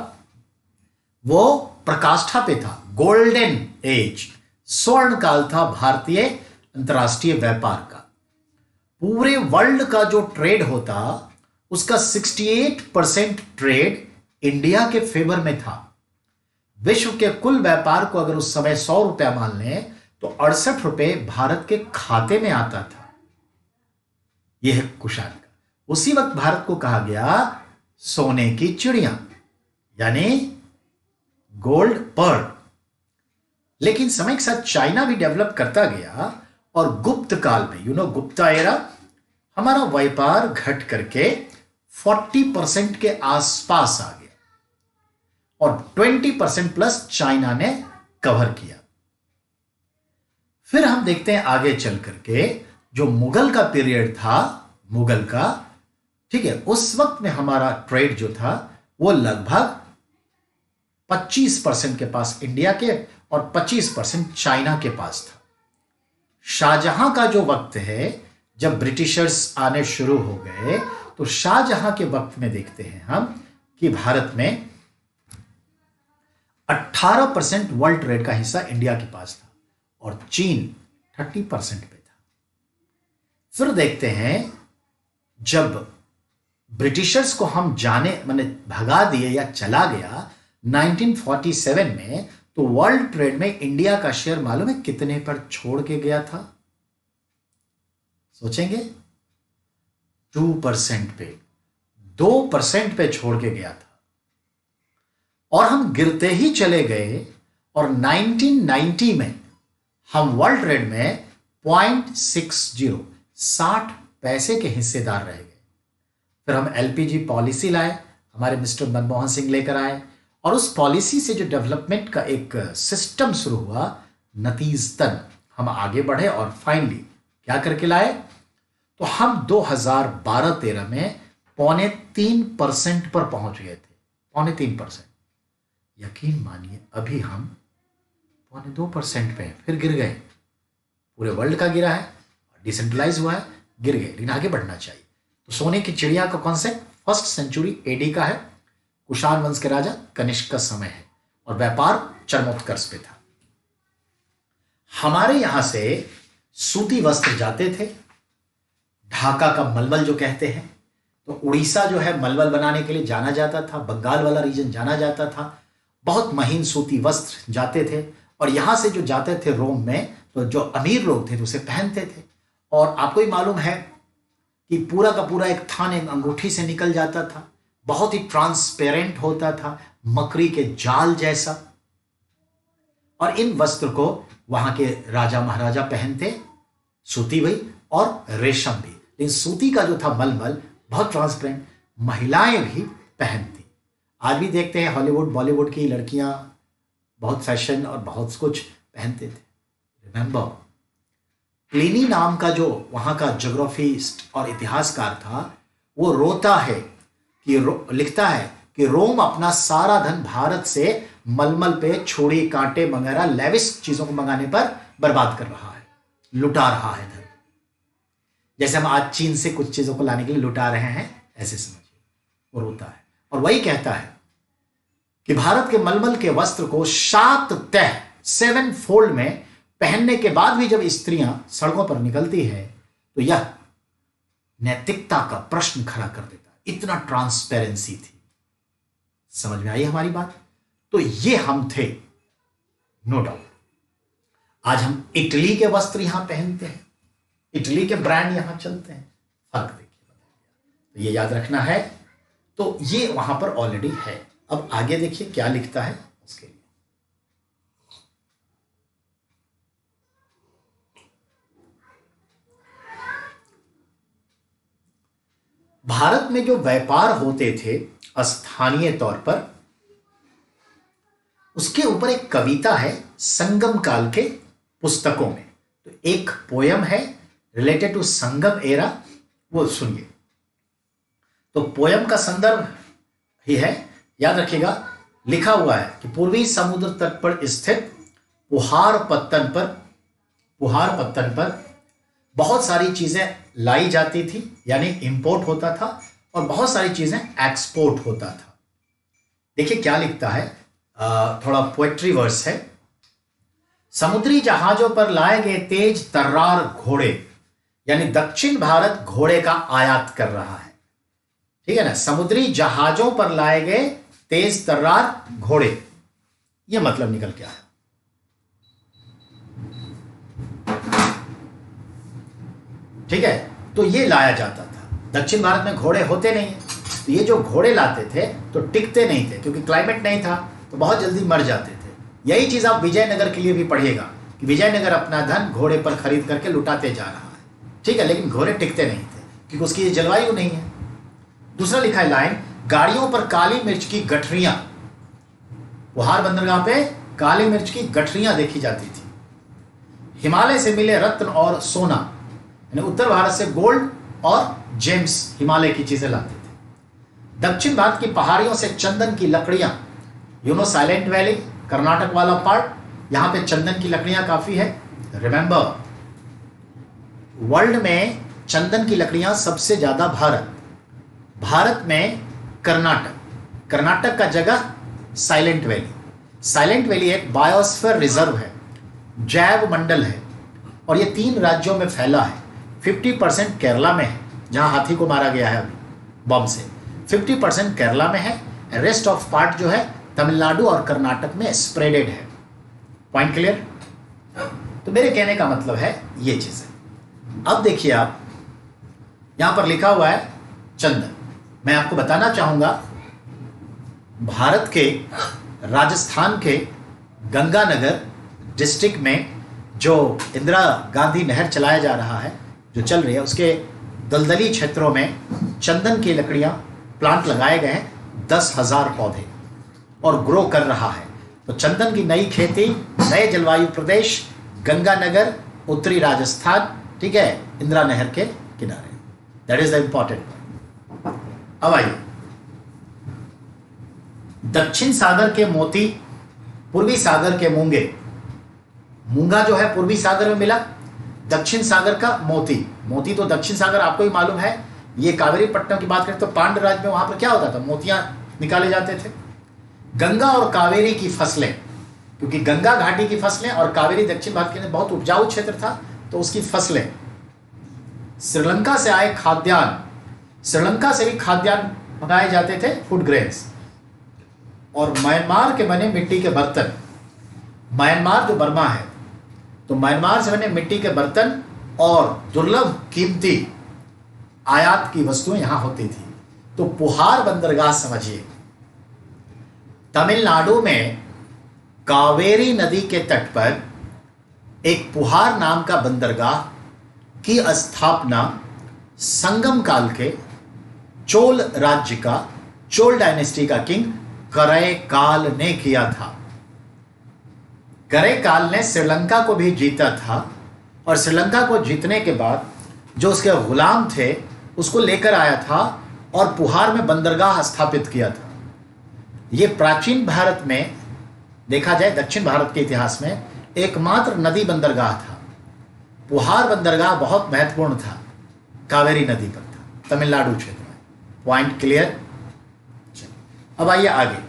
वो प्रकाष्ठा पे था, गोल्डन एज, स्वर्ण काल था भारतीय अंतरराष्ट्रीय व्यापार का। पूरे वर्ल्ड का जो ट्रेड होता उसका 68% ट्रेड इंडिया के फेवर में था। विश्व के कुल व्यापार को अगर उस समय 100 रुपया मान लें तो 68 रुपए भारत के खाते में आता था। यह है कुषाण का। उसी वक्त भारत को कहा गया सोने की चिड़िया, यानी गोल्ड पर्ल। लेकिन समय के साथ चाइना भी डेवलप करता गया और गुप्त काल में, गुप्ता एरा, हमारा व्यापार घट करके 40% के आसपास आ गया और 20% प्लस चाइना ने कवर किया। फिर हम देखते हैं आगे चल करके जो मुगल का पीरियड था, मुगल का, ठीक है, उस वक्त में हमारा ट्रेड जो था वो लगभग 25% के पास इंडिया के और 25% चाइना के पास था। शाहजहां का जो वक्त है, जब ब्रिटिशर्स आने शुरू हो गए, तो शाहजहां के वक्त में देखते हैं हम कि भारत में 18% वर्ल्ड ट्रेड का हिस्सा इंडिया के पास था और चीन 30% पे था। फिर देखते हैं जब ब्रिटिशर्स को हम भगा दिए या चला गया 1947 में, तो वर्ल्ड ट्रेड में इंडिया का शेयर मालूम है कितने पर छोड़ के गया था? सोचेंगे, 2% पे, 2% पे छोड़ के गया था। और हम गिरते ही चले गए और 1990 में हम वर्ल्ड ट्रेड में 60 पैसे के हिस्सेदार रह गए। फिर हम एलपीजी पॉलिसी लाए, हमारे मिस्टर मनमोहन सिंह लेकर आए, और उस पॉलिसी से जो डेवलपमेंट का एक सिस्टम शुरू हुआ, नतीजतन हम आगे बढ़े और फाइनली क्या करके लाए, तो हम 2012-13 में 3.25% पर पहुंच गए थे। 3.25%। यकीन मानिए अभी हम 2.25% पे हैं, फिर गिर गए। पूरे वर्ल्ड का गिरा है, डिसेंट्रलाइज हुआ है, गिर गए, लेकिन आगे बढ़ना चाहिए। तो सोने की चिड़िया का कॉन्सेप्ट 1st सेंचुरी एडी का है, कुषाण वंश के राजा कनिष्क का समय है और व्यापार चरमोत्कर्ष पे था। हमारे यहां से सूती वस्त्र जाते थे, ढाका का मलमल जो कहते हैं, तो उड़ीसा जो है मलमल बनाने के लिए जाना जाता था, बंगाल वाला रीजन जाना जाता था, बहुत महीन सूती वस्त्र जाते थे। और यहां से जो जाते थे रोम में, तो जो अमीर लोग थे तो उसे पहनते थे। और आपको ही मालूम है कि पूरा का पूरा एक थान एक अंगूठी से निकल जाता था, बहुत ही ट्रांसपेरेंट होता था, मकड़ी के जाल जैसा। और इन वस्त्र को वहां के राजा महाराजा पहनते, सूती भी और रेशम भी। लेकिन सूती का जो था मलमल बहुत ट्रांसपेरेंट, महिलाएं भी पहनती। आज भी देखते हैं हॉलीवुड बॉलीवुड की लड़कियां बहुत फैशन और बहुत कुछ पहनते थे। रिमेंबर, प्लिनी नाम का जो वहां का ज्योग्राफिस्ट और इतिहासकार था, वो रोता है कि लिखता है कि रोम अपना सारा धन भारत से मलमल पे छुरी कांटे वगैरह लेविस चीजों को मंगाने पर बर्बाद कर रहा है, लुटा रहा है धन। जैसे हम आज चीन से कुछ चीजों को लाने के लिए लुटा रहे हैं, ऐसे समझिए। वो रोता है और वही कहता है कि भारत के मलमल के वस्त्र को 7 तह 7 फोल्ड में पहनने के बाद भी जब स्त्रियां सड़कों पर निकलती है तो यह नैतिकता का प्रश्न खड़ा कर देता है। इतना ट्रांसपेरेंसी थी। समझ में आई हमारी बात? तो ये हम थे, नो डाउट। आज हम इटली के वस्त्र यहां पहनते हैं, इटली के ब्रांड यहां चलते हैं। फर्क देखिए, तो ये याद रखना है। तो ये वहां पर ऑलरेडी है। अब आगे देखिए क्या लिखता है उसके लिए। भारत में जो व्यापार होते थे स्थानीय तौर पर, उसके ऊपर एक कविता है संगम काल के पुस्तकों में। तो एक पोयम है रिलेटेड टू संगम एरा, वो सुनिए। तो पोयम का संदर्भ ही है, याद रखिएगा। लिखा हुआ है कि पूर्वी समुद्र तट पर स्थित पुहार पत्तन पर बहुत सारी चीजें लाई जाती थी, यानी इंपोर्ट होता था, और बहुत सारी चीजें एक्सपोर्ट होता था। देखिए क्या लिखता है, थोड़ा पोएट्री वर्स है। समुद्री जहाजों पर लाए गए तेज तर्रार घोड़े, यानी दक्षिण भारत घोड़े का आयात कर रहा है, ठीक है ना। समुद्री जहाजों पर लाए गए तेज तर्रार घोड़े, यह मतलब निकल के आया। ठीक है, तो ये लाया जाता था। दक्षिण भारत में घोड़े होते नहीं है, तो ये जो घोड़े लाते थे तो टिकते नहीं थे, क्योंकि क्लाइमेट नहीं था, तो बहुत जल्दी मर जाते थे। यही चीज आप विजयनगर के लिए भी पढ़िएगा कि विजयनगर अपना धन घोड़े पर खरीद करके लुटाते जा रहा है, ठीक है, लेकिन घोड़े टिकते नहीं थे क्योंकि उसकी जलवायु नहीं है। दूसरा लिखा है लाइन, गाड़ियों पर काली मिर्च की गठरियां, पुहार बंदरगाह पे काली मिर्च की गठरियां देखी जाती थी। हिमालय से मिले रत्न और सोना, यानी उत्तर भारत से गोल्ड और जेम्स हिमालय की चीजें लाते थे। दक्षिण भारत की पहाड़ियों से चंदन की लकड़ियां, साइलेंट वैली कर्नाटक वाला पार्ट, यहां पे चंदन की लकड़ियां काफी है। रिमेंबर, वर्ल्ड में चंदन की लकड़ियां सबसे ज्यादा भारत में कर्नाटक का जगह साइलेंट वैली एक बायोस्फीयर रिजर्व है, जैव मंडल है, और ये 3 राज्यों में फैला है। 50% केरला में है, जहां हाथी को मारा गया है अभी बम से, 50% केरला में है, रेस्ट ऑफ पार्ट जो है तमिलनाडु और कर्नाटक में स्प्रेडेड है। Point clear? तो मेरे कहने का मतलब है ये चीज है। अब देखिए आप, यहां पर लिखा हुआ है चंदन। मैं आपको बताना चाहूंगा, भारत के राजस्थान के गंगानगर डिस्ट्रिक्ट में जो इंदिरा गांधी नहर चलाया जा रहा है, जो चल रही है, उसके दलदली क्षेत्रों में चंदन की लकड़ियां प्लांट लगाए गए हैं, 10,000 पौधे। और ग्रो कर रहा है। तो चंदन की नई खेती, नए जलवायु प्रदेश, गंगानगर, उत्तरी राजस्थान, ठीक है, इंदिरा नहर के किनारे। That is the important. अब आइए, दक्षिण सागर के मोती, पूर्वी सागर के मूंगे। मूंगा जो है पूर्वी सागर में मिला, दक्षिण सागर का मोती। मोती तो दक्षिण सागर आपको ही मालूम है। ये कावेरी पट्टनम की बात करें तो पांड्य राज में वहां पर क्या होता था, मोतियां निकाले जाते थे। गंगा और कावेरी की फसलें, क्योंकि गंगा घाटी की फसलें और कावेरी दक्षिण भारत के लिए बहुत उपजाऊ क्षेत्र था, तो उसकी फसलें। श्रीलंका से आए खाद्यान्न, श्रीलंका से भी खाद्यान्न बनाए जाते थे, फूड ग्रेन्स। और म्यांमार के बने मिट्टी के बर्तन। म्यांमार जो बर्मा है, तो म्यांमार से बने मिट्टी के बर्तन और दुर्लभ कीमती आयात की वस्तुएं यहां होती थी। तो पुहार बंदरगाह समझिए, तमिलनाडु में कावेरी नदी के तट पर एक पुहार नाम का बंदरगाह की स्थापना संगम काल के चोल राज्य का, चोल डायनेस्टी का किंग करैकाल ने किया था। करैकाल ने श्रीलंका को भी जीता था और श्रीलंका को जीतने के बाद जो उसके गुलाम थे उसको लेकर आया था और पुहार में बंदरगाह स्थापित किया था। यह प्राचीन भारत में देखा जाए, दक्षिण भारत के इतिहास में एकमात्र नदी बंदरगाह था। पुहार बंदरगाह बहुत महत्वपूर्ण था, कावेरी नदी पर था, तमिलनाडु क्षेत्र में। Point clear? अब आइए आगे।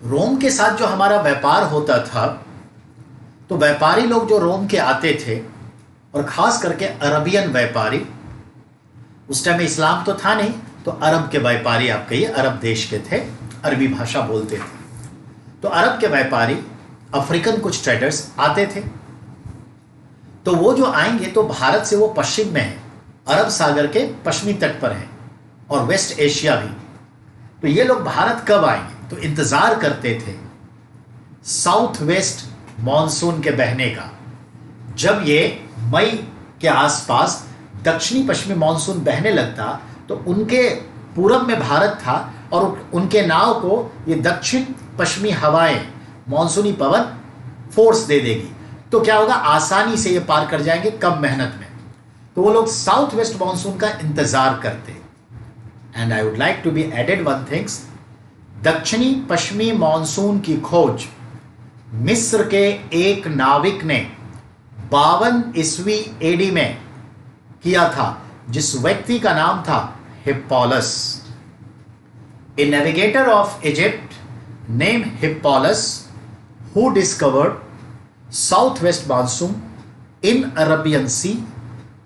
रोम के साथ जो हमारा व्यापार होता था, तो व्यापारी लोग जो रोम के आते थे, और खास करके अरबियन व्यापारी, उस टाइम में इस्लाम तो था नहीं, तो अरब के व्यापारी, आप कहिए अरब देश के थे, अरबी भाषा बोलते थे। तो अरब के व्यापारी, अफ्रीकन कुछ ट्रेडर्स आते थे। तो वो जो आएंगे तो भारत से वो पश्चिम में है, अरब सागर के पश्चिमी तट पर है, और वेस्ट एशिया भी। तो ये लोग भारत कब आएंगे, तो इंतजार करते थे साउथ वेस्ट मॉनसून के बहने का। जब ये मई के आसपास दक्षिणी पश्चिमी मॉनसून बहने लगता, तो उनके पूरब में भारत था और उनके नाव को ये दक्षिण पश्चिमी हवाएं, मॉनसूनी पवन फोर्स दे देगी। तो क्या होगा, आसानी से ये पार कर जाएंगे कम मेहनत में। तो वो लोग साउथ वेस्ट मॉनसून का इंतजार करते। And I would like to be added one things, दक्षिणी पश्चिमी मॉनसून की खोज मिस्र के एक नाविक ने 52 ईस्वी एडी में किया था, जिस व्यक्ति का नाम था Hippalus. A navigator of Egypt name Hippalus who discovered south west monsoon in Arabian sea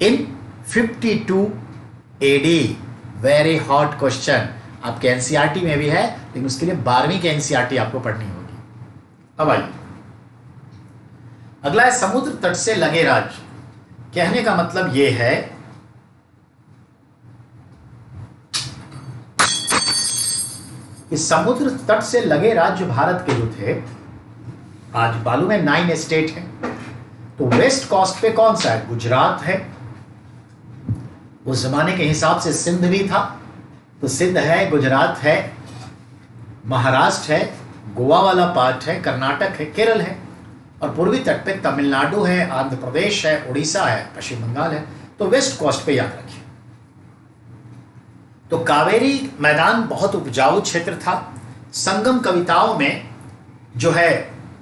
in 52 AD. Very hot question, आपके एनसीईआरटी में भी है, लेकिन उसके लिए 12वीं के एनसीईआरटी आपको पढ़नी होगी। अब आइए, अगला है समुद्र तट से लगे राज्य। कहने का मतलब यह है कि समुद्र तट से लगे राज्य भारत के जो थे, आज मालूम है 9 स्टेट है। तो वेस्ट कोस्ट पे कौन सा है, गुजरात है। उस जमाने के हिसाब से सिंध भी था, तो सिंध है, गुजरात है, महाराष्ट्र है, गोवा वाला पार्ट है, कर्नाटक है, केरल है, और पूर्वी तट पे तमिलनाडु है, आंध्र प्रदेश है, उड़ीसा है, पश्चिम बंगाल है। तो वेस्ट कोस्ट पे याद रखिए। तो कावेरी मैदान बहुत उपजाऊ क्षेत्र था। संगम कविताओं में जो है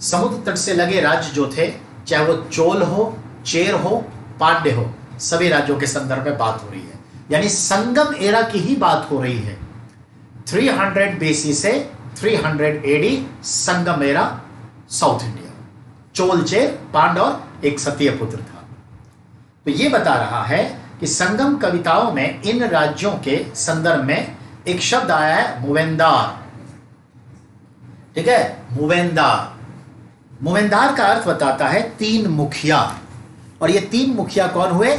समुद्र तट से लगे राज्य जो थे, चाहे वो चोल हो, चेर हो, पांड्य हो, सभी राज्यों के संदर्भ में बात हो रही है। यानी संगम एरा की ही बात हो रही है। 300 बीसी से 300 AD Sangam era, south India, Chola, Chera, Pandya और एक सतीय पुत्र था। तो ये बता रहा है कि संगम कविताओं में इन राज्यों के संदर्भ में एक शब्द आया है मुवेंदार। ठीक है, मुवेंदार। मुवेंदार का अर्थ बताता है 3 मुखिया, और ये 3 मुखिया कौन हुए,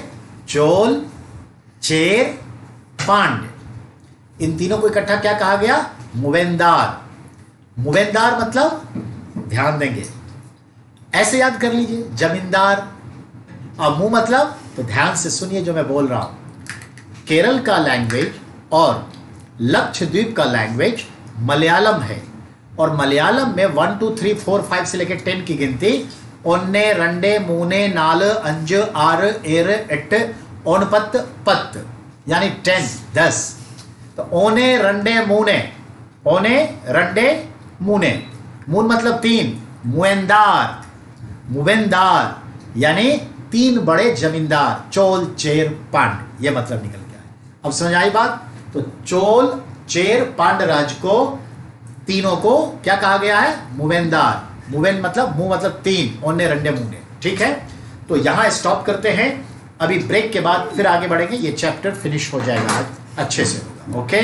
चोल, चेर, पांड्य। इन तीनों को इकट्ठा क्या कहा गया, मुवेंदार। मुवेंदार मतलब, ध्यान देंगे, ऐसे याद कर लीजिए, जमींदार। और मुंह मतलब, तो ध्यान से सुनिए जो मैं बोल रहा हूं, केरल का लैंग्वेज और लक्षद्वीप का लैंग्वेज मलयालम है। और मलयालम में 1 2 3 4 5 से लेकर 10 की गिनती ओन्ने रंडे मूने नाल अंज आर एर एट ओनपत पत यानी 10। तो ओने रंडे मूने, ओने रंडे मूने, मून मतलब 3, मुएंदार, मुवेंदार यानी 3 बड़े जमींदार, चोल चेर पांड, ये मतलब निकल गया है। अब समझ आई बात? तो चोल चेर पांड राज को तीनों को क्या कहा गया है? मुवेंदार। मुवेन मतलब मुंह मतलब 3, ओने रंडे मुने। ठीक है, तो यहां स्टॉप करते हैं। अभी ब्रेक के बाद फिर आगे बढ़ेंगे। ये चैप्टर फिनिश हो जाएगा आज अच्छे से होगा। ओके।